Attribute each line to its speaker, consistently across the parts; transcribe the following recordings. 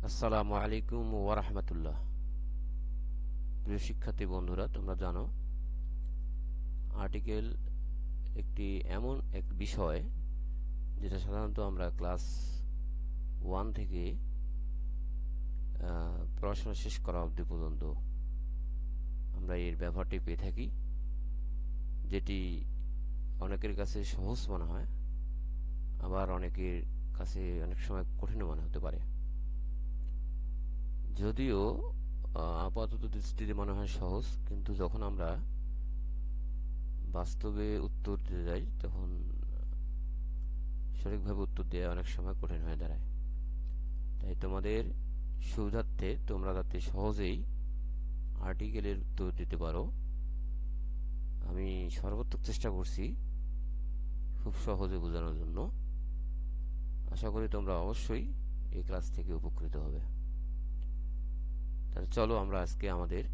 Speaker 1: আসসালামু আলাইকুম ওয়া রাহমাতুল্লাহ। প্রিয় শিক্ষার্থী বন্ধুরা, তোমরা জানো আর্টিকেল একটি এমন এক বিষয় যেটা সাধারণত আমরা ক্লাস 1 থেকে পড়াশোনা শেষ করা অবধি পর্যন্ত আমরা এর ব্যবহারটি পেয়ে থাকি, যেটি অনেকের কাছে সহজ মনে হয়, আবার অনেকের কাছে অনেক সময় কঠিন মনে হতে পারে। যদিও আপাতত দৃষ্টিতে মনে হয় সহজ, কিন্তু যখন আমরা বাস্তবে উত্তর দিতে যাই তখন সঠিকভাবে উত্তর দেওয়া অনেক সময় কঠিন হয়ে দাঁড়ায়। তাই তোমাদের সুবিধার্থে তোমরা যাতে সহজেই আর্টিকেলের উত্তর দিতে পারো, আমি সর্বোত্তম চেষ্টা করছি খুব সহজে বোঝানোর জন্য। আশা করি তোমরা অবশ্যই এই ক্লাস থেকে উপকৃত হবে। তাহলে চলো আমরা আজকে আমাদের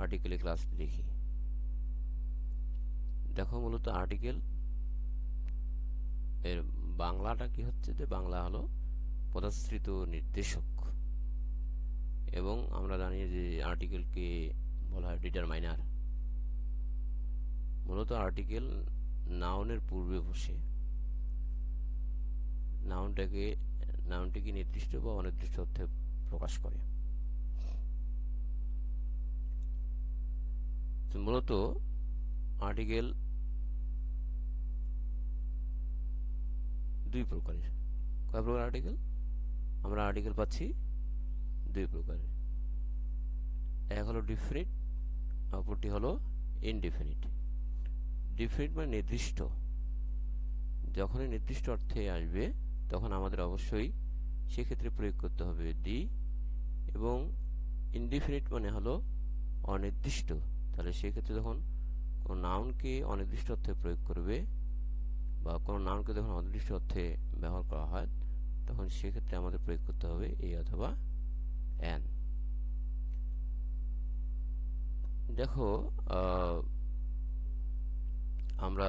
Speaker 1: আর্টিকেলের ক্লাসটি দেখি। দেখো, মূলত আর্টিকেল এর বাংলাটা কি হচ্ছে, যে বাংলা হলো পদাশ্রিত নির্দেশক, এবং আমরা জানি যে আর্টিকেলকে বলা হয় ডিটারমাইনার। মূলত আর্টিকেল নাউনের পূর্বে বসে নাউনটিকে নির্দিষ্ট বা অনির্দিষ্ট অর্থে প্রকাশ করে। মূলত আর্টিকেল দুই প্রকারের। কয় প্রকার আর্টিকেল? আমরা আর্টিকেল পাচ্ছি দুই প্রকারের। এক হলো ডিফিনিট, অপরটি হলো ইনডিফিনিট। ডিফিনিট মানে নির্দিষ্ট, যখনই নির্দিষ্ট অর্থে আসবে তখন আমাদের অবশ্যই সেক্ষেত্রে প্রয়োগ করতে হবে দি, এবং ইনডিফিনিট মানে হলো অনির্দিষ্ট। তাহলে সেক্ষেত্রে যখন কোনো নাউনকে অনির্দিষ্ট অর্থে প্রয়োগ করবে বা কোনো নাউনকে যখন অনির্দিষ্ট অর্থে ব্যবহার করা হয় তখন সেক্ষেত্রে আমাদের প্রয়োগ করতে হবে এ অথবা অ্যান। দেখো, আমরা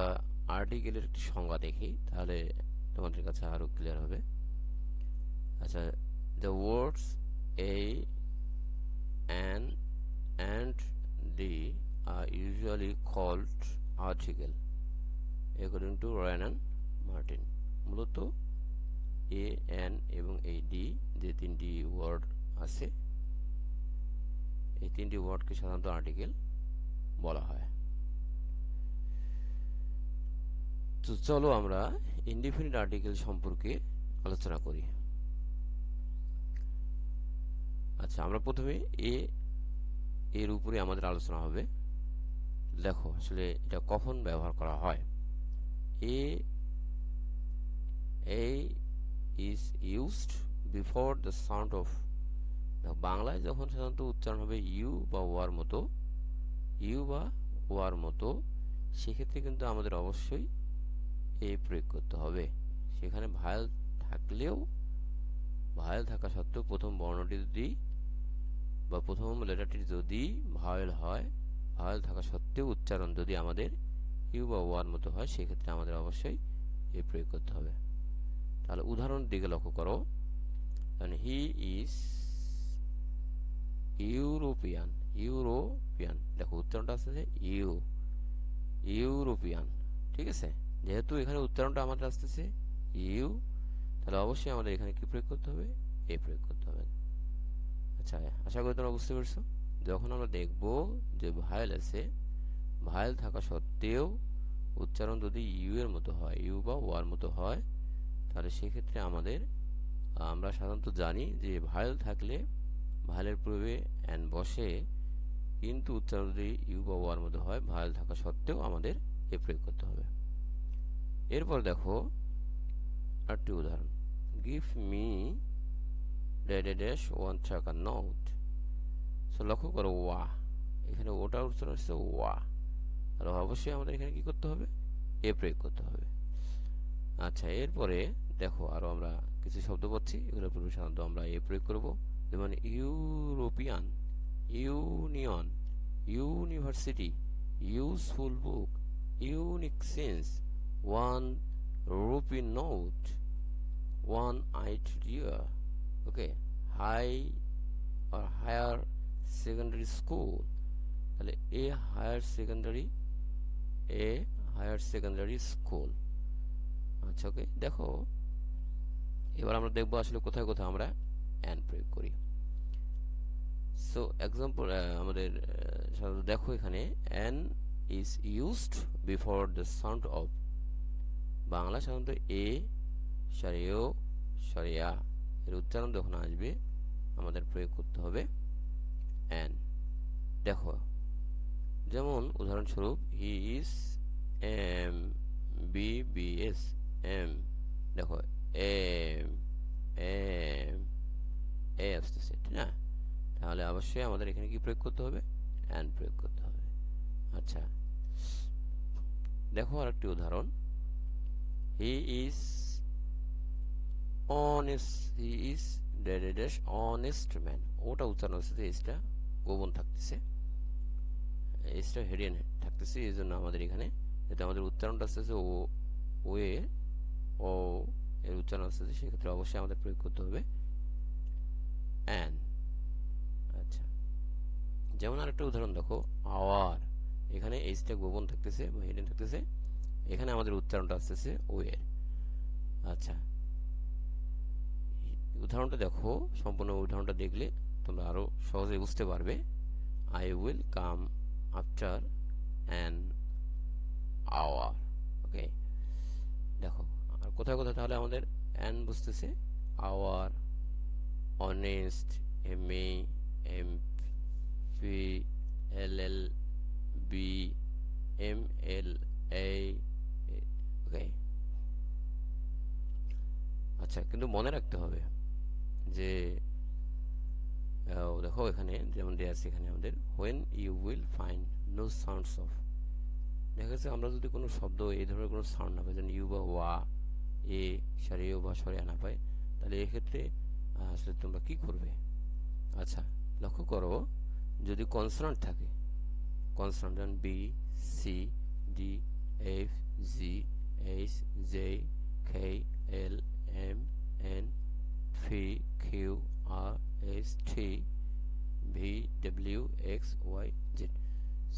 Speaker 1: আর্টিকেলের একটি সংজ্ঞা দেখি, তাহলে তোমাদের কাছে আরো ক্লিয়ার হবে। আচ্ছা, the words a, an, and the are usually called article according to Ryan and Martin. মূলত এ, অ্যান এবং এই ডি যে তিনটি ওয়ার্ড আছে, এই তিনটি ওয়ার্ডকে সাধারণত আর্টিকেল বলা হয়। তো চলো আমরা ইনডিফিনিট আর্টিকেল সম্পর্কে আলোচনা করি। আচ্ছা, আমরা প্রথমে এর উপরে আমাদের আলোচনা হবে। দেখো আসলে এটা কখন ব্যবহার করা হয়। এ is used before the sound of, বাংলায় যখন সাধারণত উচ্চারণ হবে ইউ বা ওয়ার মতো, সেক্ষেত্রে কিন্তু আমাদের অবশ্যই এ প্রয়োগ করতে হবে। সেখানে ভায়াল থাকা সত্ত্বেও প্রথম বর্ণটি যদি বা প্রথম লেটারটি যদি ভাওয়েল হয়, ভাওয়েল থাকা সত্ত্বেও উচ্চারণ যদি আমাদের ইউ বা ওয়ার মতো হয়, সেক্ষেত্রে আমাদের অবশ্যই এ প্রয়োগ করতে হবে। তাহলে উদাহরণ দিকে লক্ষ্য করো। He is European. দেখো উচ্চারণটা আসছে ইউরোপিয়ান, ঠিক আছে। যেহেতু এখানে উচ্চারণটা আমাদের আসতেছে ইউ, তাহলে অবশ্যই আমাদের এখানে কি প্রয়োগ করতে হবে? এ প্রয়োগ করতে হবে। আচ্ছা, আশা করি তোমরা বুঝতে পেরেছো। যখন আমরা দেখব যে ভায়েল আছে, ভায়েল থাকা সত্ত্বেও উচ্চারণ যদি ইউ এর মতো হয়, ইউ বা ওয়ার মতো হয়, তাহলে সেক্ষেত্রে আমরা সাধারণত জানি যে ভায়েল থাকলে ভায়েলের পূর্বে অ্যান বসে, কিন্তু উচ্চারণ যদি ইউ বা ওয়ার মতো হয়, ভায়েল থাকা সত্ত্বেও আমাদের এ প্রয়োগ করতে হবে। এরপর দেখো আরেকটি উদাহরণ, গিভ মি ড্যাশ ওয়ান টাকা নোট। সো লক্ষ্য করো ওয়া, এখানে ওটার উচ্চারণ হচ্ছে ওয়া, তাহলে অবশ্যই আমাদের এখানে কি করতে হবে? এ প্রয়োগ করতে হবে। আচ্ছা, এরপরে দেখো আরো আমরা কিছু শব্দ পাচ্ছি, এগুলোর পূর্বে সাধারণত আমরা এ প্রয়োগ করব। যেমন European, union, university, useful book, unique sense, one rupee note, one idea. Okay, high আর হায়ার সেকেন্ডারি স্কুল, তাহলে এ হায়ার সেকেন্ডারি স্কুল। আচ্ছা, ওকে। দেখো এবার আমরা দেখবো আসলে কোথায় কোথায় আমরা অ্যান্ড প্রয়োগ করি। সো এক্সাম্পল, আমাদের সাধারণত দেখো এখানে an is used before the sound of. Bangla সাধারণত এ সারিও সারিয়া এর উচ্চারণ যখন আসবে আমাদের প্রয়োগ করতে হবে অ্যান। দেখো যেমন উদাহরণস্বরূপ he is M BBS M, দেখো এম এম এ আসতেছে, ঠিক না? তাহলে অবশ্যই আমাদের এখানে কি প্রয়োগ করতে হবে? অ্যান প্রয়োগ করতে হবে। আচ্ছা, দেখো আরেকটি উদাহরণ, হি ইজ অনেস্ট ম্যান। ওটা উচ্চারণ হচ্ছে, এসটা গোপন থাকতেছে, এসটা হেডিয়ান থাকতেছে, এই জন্য আমাদের এখানে যেটা আমাদের উচ্চারণটা আসতেছে ও এর উচ্চারণ আসতেছে, সেক্ষেত্রে অবশ্যই আমাদের প্রয়োগ করতে হবে অ্যান। আচ্ছা, যেমন আরেকটা উদাহরণ দেখো, আওয়ার, এখানে এইচটা গোপন থাকতেছে বা হেডিয়ান থাকতেছে, এখানে আমাদের উচ্চারণটা আসতেছে ও এর। আচ্ছা, উদাহরণটা দেখো, সম্পূর্ণ উদাহরণটা দেখলে তোমরা আরো সহজে বুঝতে পারবে। I will come after an hour. Okay, দেখো আর কোথায় কোথায় তাহলে আমাদের অ্যান বুঝতেছে, hour, honest, MA, MP, LL, B, ML, A. Okay, আচ্ছা, কিন্তু মনে রাখতে হবে যে দেখো এখানে যেমন দেওয়া আছে, এখানে আমাদের when you will find no sounds of. দেখা যাচ্ছে আমরা যদি কোনো শব্দ এই ধরনের কোনো সাউন্ড না পাই, যেমন ইউ বা ওয়া, এ সরিয়ে বা সরিয়া না পাই, তাহলে এক্ষেত্রে আসলে তোমরা কি করবে? আচ্ছা, লক্ষ্য করো, যদি কনসোনান্ট থাকে, কনসোনান্ট যেমন B, C, D, F, G, H, J, K, L, M, N, P, Q, R, S, T, V, W, X, Y, Z.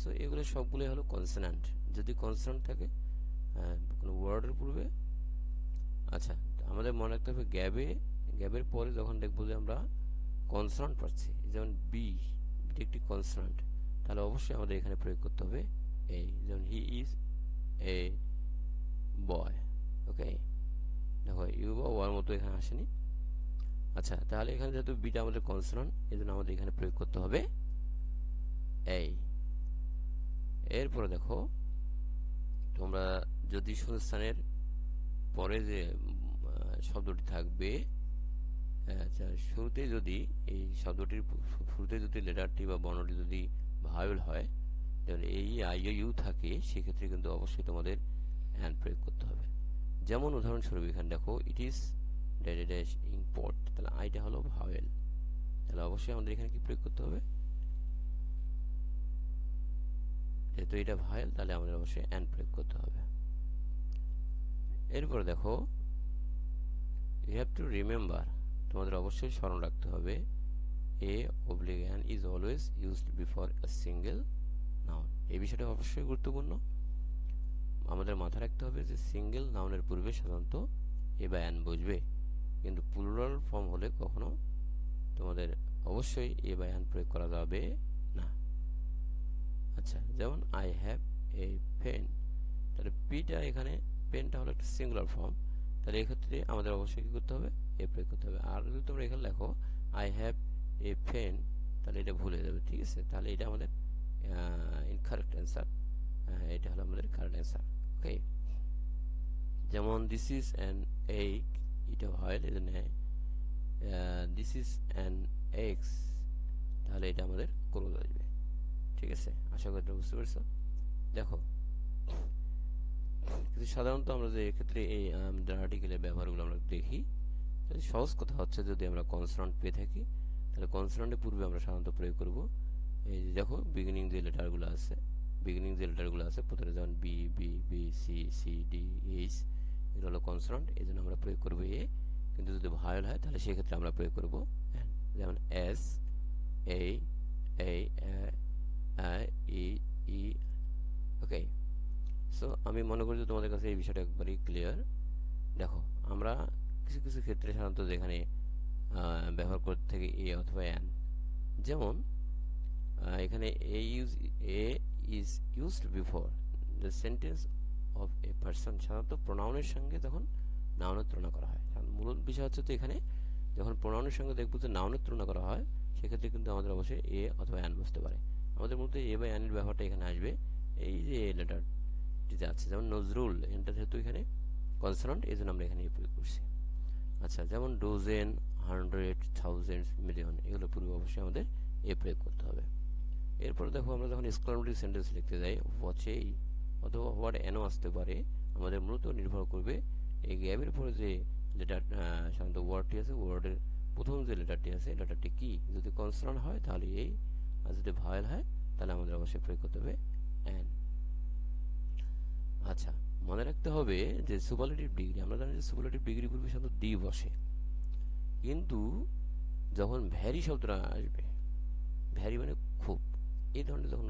Speaker 1: So এগুলো সবগুলোই হলো কনসোনান্ট। যদি কনসোনান্ট থাকে কোনো ওয়ার্ডের পূর্বে, আচ্ছা, আমাদের মনে রাখতে হবে গ্যাবের পরে যখন দেখবো যে আমরা কনসোনান্ট পাচ্ছি, যেমন বি, বিটি একটি কনসোনান্ট, তাহলে অবশ্যই আমাদের এখানে প্রয়োগ করতে হবে এ, যেমন হি ইজ এ বয়। ওকে, দেখো ইউ বা ওয়ার মতো এখানে আসেনি। আচ্ছা, তাহলে এখানে যেহেতু বিটা আমাদের কনসোনান্ট, এই জন্য আমাদের এখানে প্রয়োগ করতে হবে এই। এরপরে দেখো, তোমরা যদি শূন্যস্থানের পরে যে শব্দটি থাকবে, আচ্ছা, শুরুতে যদি এই শব্দটির শুরুতে যদি লেটারটি বা বর্ণটি যদি ভাওয়েল হয়, যেমন এই আই ইউ থাকে, সেক্ষেত্রে কিন্তু অবশ্যই তোমাদের অ্যান্ড প্রয়োগ করতে হবে। যেমন উদাহরণস্বরূপ এখানে দেখো, ইট ইজ ড্যাশ ইম্পোর্ট, তাহলে আইটা হলো ভাওয়েল, তাহলে অবশ্যই আমাদের এখানে কি প্রয়োগ করতে হবে? যেহেতু এটা ভাওয়েল, তাহলে আমাদের অবশ্যই অ্যান্ড প্রয়োগ করতে হবে। এরপরে দেখো, ইউ হ্যাভ টু রিমেম্বার, তোমাদের অবশ্যই স্মরণ রাখতে হবে, a oblique an is always used before a single noun. এই বিষয়টা অবশ্যই গুরুত্বপূর্ণ। আমাদের মাথায় রাখতে হবে যে সিঙ্গেল নাউনের পূর্বে সাধারণত এ বা অ্যান বসবে, কিন্তু প্লুরাল ফর্ম হলে কখনো তোমাদের অবশ্যই এ বা অ্যান প্রয়োগ করা যাবে না। আচ্ছা, যেমন আই হ্যাভ এ পেন, তাহলে পিটা এখানে, পেনটা হলো একটা সিঙ্গুলার ফর্ম, তাহলে এক্ষেত্রে আমাদের অবশ্যই কি করতে হবে? এ প্রয়োগ করতে হবে। আর যদি তোমরা এখানে লেখো আই হ্যাভ এ পেন, তাহলে এটা ভুল হয়ে যাবে, ঠিক আছে? তাহলে এটা আমাদের ইনকারেক্ট অ্যান্সার, এটা হলো আমাদের কারেক্ট অ্যান্সার। ওকে, যেমন দিস ইজ অ্যান এগ, এটা হয় এই জন্য দিস ইজ অ্যান এগস, তাহলে এটা আমাদের ক্লোজ আসবে, ঠিক আছে? আশা করি তোমরা বুঝতে পেরেছো। দেখো, কিন্তু সাধারণত আমরা যে এক্ষেত্রে এই আমাদের আর্টিকেলের ব্যবহারগুলো আমরা দেখি, তাহলে সহজ কথা হচ্ছে, যদি আমরা কনসোনান্ট পেয়ে থাকি, তাহলে কনসোনান্টের পূর্বে আমরা সাধারণত প্রয়োগ করব এই যে দেখো বিগিনিং যে লেটারগুলো আছে, প্রথমে যেমন B, B, B, C, C, D, H, এগুলো হলো কনসোনান্ট, এই জন্য আমরা প্রয়োগ করবো এ। কিন্তু যদি ভাওয়েল হয় তাহলে সেক্ষেত্রে আমরা প্রয়োগ করব অ্যান। যেমন এস, এই, ই, ই। ওকে, সো আমি মনে করি যে তোমাদের কাছে এই বিষয়টা একবারই ক্লিয়ার। দেখো, আমরা কিছু কিছু ক্ষেত্রে সাধারণত যেখানে ব্যবহার করতে থাকি এ অথবা অ্যান। যেমন এখানে a is used before the sentence of a person. সাধারণত প্রোনাউনের সঙ্গে তখন নাউনের তুলনা করা হয়। মূল বিষয় হচ্ছে তো এখানে যখন প্রোনাউনের সঙ্গে দেখবো যে নাউনের তুলনা করা হয়, সেক্ষেত্রে কিন্তু আমাদের অবশ্যই এ অথবা অ্যান বসতে পারে। আমাদের মধ্যে এ বা অ্যানের ব্যবহারটা এখানে আসবে এই যে এ লেটারটিতে আছে। যেমন নজরুল, এটা যেহেতু এখানে কনসোনান্ট, এই জন্য আমরা এখানে এ প্রয়োগ করছি। আচ্ছা, যেমন ডোজেন, হান্ড্রেড, থাউজেন্ডস, মিলিয়ন, এগুলো পূর্বে অবশ্যই আমাদের এ প্রয়োগ করতে হবে। এরপর দেখো, আমরা যখন এক্সক্লামেটরি সেন্টেন্স লিখতে যাই, হোয়াচেই অথবা হোয়াট এনও আসতে পারে। আমাদের মূলত নির্ভর করবে এই গ্যাপের পরে যে লেটার, সাধারণত ওয়ার্ডটি আছে, ওয়ার্ডের প্রথম যে লেটারটি আছে, লেটারটি কি। যদি কনসোনান্ট হয় তাহলে এই, আর যদি ভায়েল হয় তাহলে আমাদের অবশ্যই প্রয়োগ করতে হবে অ্যান। আচ্ছা, মনে রাখতে হবে যে সুপারলেটিভ ডিগ্রি, আমরা জানি যে সুপারলেটিভ ডিগ্রি পূর্বে সাধারণত ডি বসে, কিন্তু যখন ভ্যারি শব্দটা আসবে, ভ্যারি মানে খুব, এই ধরনের যখন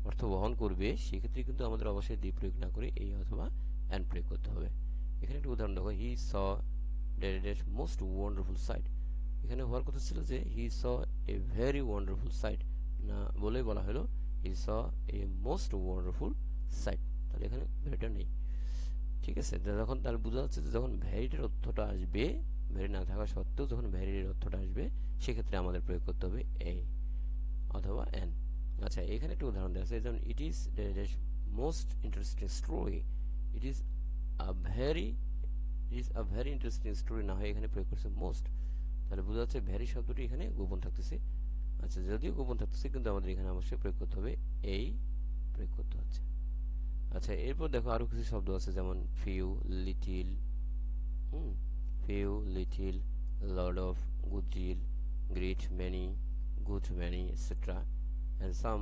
Speaker 1: অর্থ বহন করবে, সেক্ষেত্রে কিন্তু আমাদের অবশ্যই দি প্রয়োগ না করে এই অথবা অ্যান প্রয়োগ করতে হবে। এখানে একটা উদাহরণ দেখো, হি স ডেড মোস্ট ওয়ান্ডারফুল সাইট। এখানে হওয়ার কথা ছিল যে হি স এ ভেরি ওয়ান্ডারফুল সাইট, না বলেই বলা হলো হি স এ মোস্ট ওয়ান্ডারফুল সাইট। তাহলে এখানে ভেরিটা নেই। ঠিক আছে, যখন তার বোঝা যাচ্ছে যে যখন ভ্যারিটির অর্থটা আসবে, ভ্যারি না থাকা সত্ত্বেও যখন ভ্যারিটির অর্থটা আসবে, সেক্ষেত্রে আমাদের প্রয়োগ করতে হবে এ অথবা এন। আচ্ছা, এখানে একটা উদাহরণ দেওয়া আছে, যেমন it is most interesting story. It is a very interesting story না হয় এখানে প্রয়োগ করছে মোস্ট। তাহলে বোঝা যাচ্ছে ভ্যারি শব্দটি এখানে গোপন থাকতেছে। আচ্ছা, যদিও গোপন থাকতেছে, কিন্তু আমাদের এখানে অবশ্যই প্রয়োগ করতে হবে এই প্রয়োগ করতে হচ্ছে। আচ্ছা, এরপর দেখো আরো কিছু শব্দ আছে, যেমন few, little, few, little, lot of, good deal, great, many, good many, etcetera, and some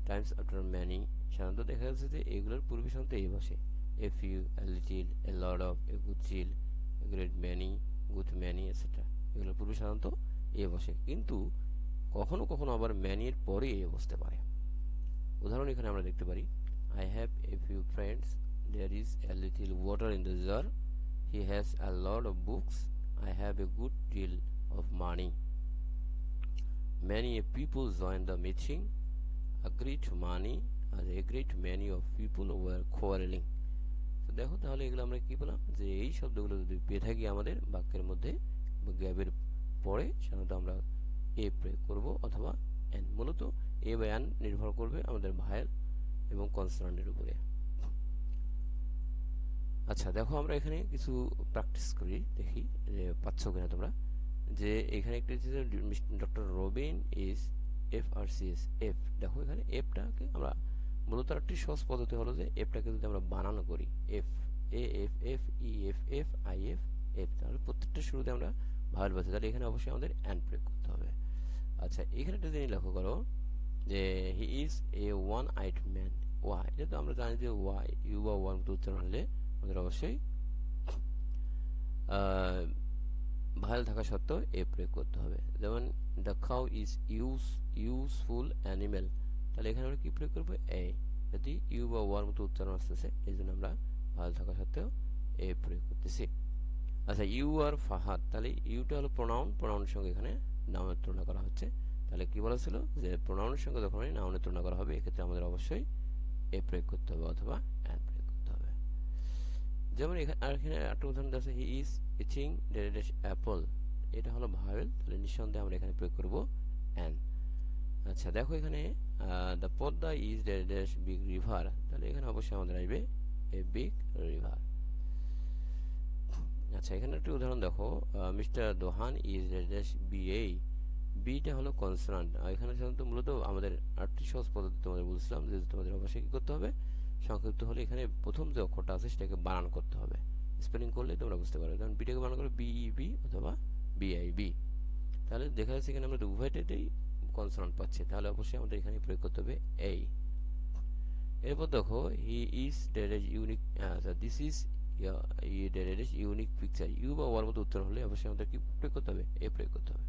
Speaker 1: Times after many. সাধারণত দেখা যাচ্ছে যে এগুলোর পূর্বে সাধারণত এই বসে, a few, a little, a lot of, a good deal, a great many, good many, etcetera. এগুলোর পূর্বে সাধারণত এ বসে, কিন্তু কখনো কখনো আবার ম্যানির পরে এ বসতে পারে। উদাহরণ এখানে আমরা দেখতে পারি, I have a few friends. There is a little water in the jar. He has a lot of books. I have a good deal of money. Many people joined the meeting. A great many of people were quarreling. তো দেখো, তাহলে এগুলো আমরা কি বললাম, যে এই শব্দগুলো যদি পেয়ে থাকি আমাদের বাক্যের মধ্যে গ্যাপের পরে, সাধারণত আমরা এ প্রয়োগ করব অথবা এন। মূলত এ বা এন নির্ভর করবে আমাদের ভায়েল এবং কনসোনান্টের উপরে। আচ্ছা, দেখো আমরা এখানে কিছু প্র্যাকটিস করি, দেখি যে পাচ্ছ কিনা তোমরা। যে এখানে একটা doctor Robin is F R C S F. দেখো এখানে এফটাকে আমরা মূলত একটি সহজ পদ্ধতি হলো যে এফটাকে যদি আমরা বানানো করি, F, A F F, E F F, I F F, তাহলে প্রত্যেকটা শুরুতে আমরা ভাওয়েল বসে, তাহলে এখানে অবশ্যই আমাদের অ্যান প্রয়োগ করতে হবে। আচ্ছা, এখানে একটা জিনিস লক্ষ্য করো যে he is a one eyed man. Why, এটা তো আমরা জানি যে ওয়াই, ইউ বা ওয়ান মতো উচ্চারণ হলে আমাদের অবশ্যই ভায়েল থাকা সত্ত্বেও এ প্রয়োগ করতে হবে। যেমন the cow is useful animal, তাহলে এখানে আমরা কি প্রয়োগ করবো, এ। যদি ইউ বা ওয়ার মতো উচ্চারণ আসতেছে, এই জন্য আমরা ভায়েল থাকা সত্ত্বেও এ প্রয়োগ করতেছি। আচ্ছা, ইউ আর ফাহাদ, তাহলে ইউটা হলো প্রোনাউন, প্রোনাউনের সঙ্গে এখানে নাউনের তুলনা করা হচ্ছে। তাহলে কি বলা ছিল যে প্রোনাউনের সঙ্গে যখন নাউনের তুলনা করা হবে, এক্ষেত্রে আমাদের অবশ্যই এ প্রয়োগ করতে হবে অথবা অ্যান প্রয়োগ করতে হবে। যেমন এখানে একটা উদাহরণ দেওয়া আছে, হি ইজ ইটিং অ্যাপল। এটা হলো ভাওয়েল, তাহলে নিঃসন্দেহে আমরা এখানে প্রয়োগ করব অ্যান। আচ্ছা, দেখো এখানে the Padma is big river, তাহলে এখানে অবশ্যই আমাদের আসবে এ বিগ রিভার। আচ্ছা, এখানে একটা উদাহরণ দেখো, mister Dohan is BA. Beta হলো কনসোনান্ট। এখানে সাধারণত মূলত আমাদের আটটি সহজ পদ্ধতি তোমাদের বলছিলাম যে তোমাদের অবশ্যই কি করতে হবে, সংক্ষিপ্ত হলে এখানে প্রথম যে অক্ষরটা আছে সেটাকে বানান করতে হবে। স্পেলিং করলে তোমরা বুঝতে পারবে, যেমন বিটাকে বানান করবে বিইবি অথবা বিআইবি। তাহলে দেখা যাচ্ছে এখানে আমরা উভয়টাতেই কনসোনান্ট পাচ্ছি, তাহলে অবশ্যই আমাদের এখানে প্রয়োগ করতে হবে এই। এরপর দেখো, হি ইজ ইউনিক, আচ্ছা this is unique picture. U বা ওয়ার মতো উত্তর হলে অবশ্যই আমাদের কি প্রয়োগ করতে হবে, এ প্রয়োগ করতে হবে।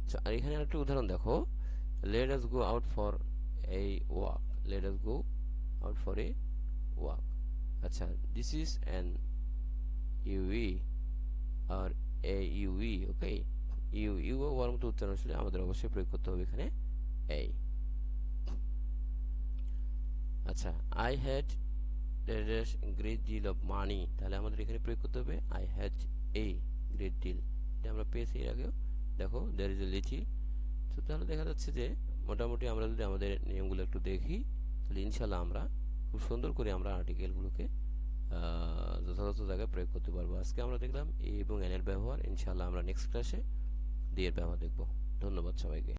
Speaker 1: আচ্ছা, আর এখানে একটা উদাহরণ দেখো, let us go out for a walk, let us go out for a walk. আচ্ছা, দিস ইজ অ্যান ইউই আর এ ইউই, ওকে। ইউ ওয়ার মতো উচ্চারণ আসলে আমাদের অবশ্যই প্রয়োগ করতে হবে এখানে এই। আচ্ছা, I had great deal of money, তাহলে আমাদের এখানে প্রয়োগ করতে হবে I had a great deal, এটা আমরা পেয়েছি এর আগেও। দেখো দেয়ার ইজ এ লিটিল। তো তাহলে দেখা যাচ্ছে যে মোটামুটি আমরা যদি আমাদের নিয়মগুলো একটু দেখি, তাহলে ইনশাল্লাহ আমরা খুব সুন্দর করে আমরা আর্টিকেলগুলোকে যথাযথ জায়গায় প্রয়োগ করতে পারবো। আজকে আমরা দেখলাম এ এবং এন এর ব্যবহার, ইনশাল্লাহ আমরা নেক্সট ক্লাসে ডি এর ব্যবহার দেখব। ধন্যবাদ সবাইকে।